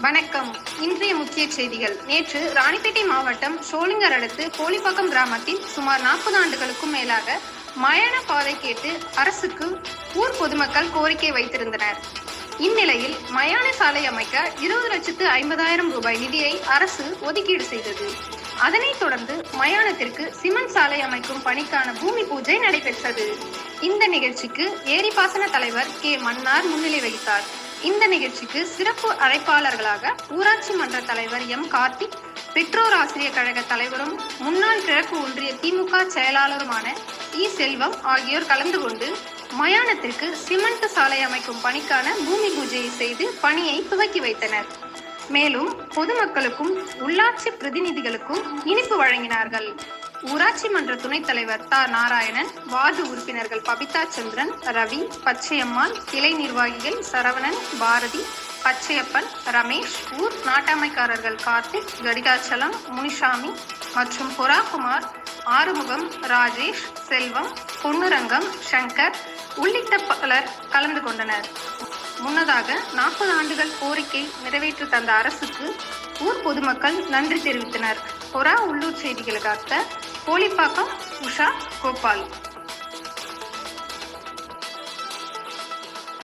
வணக்கம். இன்றைய முக்கிய செய்திகள். நேற்று ராணிப்பேட்டை மாவட்டம் ஷோலிங்கர் அடுத்து கோழிப்பாக்கம் கிராமத்தில் சுமார் 40 ஆண்டுகளுக்கும் மேலாக மயான பாதை கேட்டு அரசுக்கு ஊர் பொதுமக்கள் கோரிக்கை வைத்திருந்தனர். இந்நிலையில் மயான சாலை அமைக்க 20,50,000 ரூபாய் நிதியை அரசு ஒதுக்கீடு செய்தது. அதனைத் தொடர்ந்து மயானத்திற்கு சிமெண்ட் சாலை அமைக்கும் பணிக்கான பூமி பூஜை நடைபெற்றது. இந்த நிகழ்ச்சிக்கு ஏரிப்பாசன தலைவர் கே. மன்னார் முன்னிலை வகித்தார். இந்த நிகழ்ச்சிக்கு சிறப்பு அழைப்பாளர்களாக ஊராட்சி மன்ற தலைவர் எம். கார்த்திக், பெற்றோர் ஆசிரியர் கழக தலைவரும் முன்னாள் கிழக்கு ஒன்றிய திமுக செயலாளருமான இ. செல்வம் ஆகியோர் கலந்து கொண்டு மயானத்திற்கு சிமெண்ட் சாலை அமைக்கும் பணிக்கான பூமி பூஜையை செய்து பணியை துவக்கி வைத்தனர். மேலும் பொதுமக்களுக்கும் உள்ளாட்சி பிரதிநிதிகளுக்கும் இனிப்பு வழங்கினார்கள். ஊராட்சி மன்ற துணைத் தலைவர் தா. நாராயணன், வார்டு உறுப்பினர்கள் பபிதா சந்திரன், ரவி, பச்சையம்மாள், கிளை நிர்வாகிகள் சரவணன், பாரதி, பச்சையப்பன், ரமேஷ், ஊர் நாட்டாமைக்காரர்கள் கார்த்திக், கடிகாச்சலம், முனிசாமி மற்றும் புறாகுமார், ஆறுமுகம், ராஜேஷ், செல்வம், பொன்னுரங்கம், சங்கர் உள்ளிட்ட பலர் கலந்து கொண்டனர். முன்னதாக 40 ஆண்டுகள் கோரிக்கை நிறைவேற்றி தந்த அரசுக்கு ஊர் பொதுமக்கள் நன்றி தெரிவித்தனர். புறா உள்ளூர் செய்திகளுக்காக கோழிப்பாக்கம் உஷா கோபால்.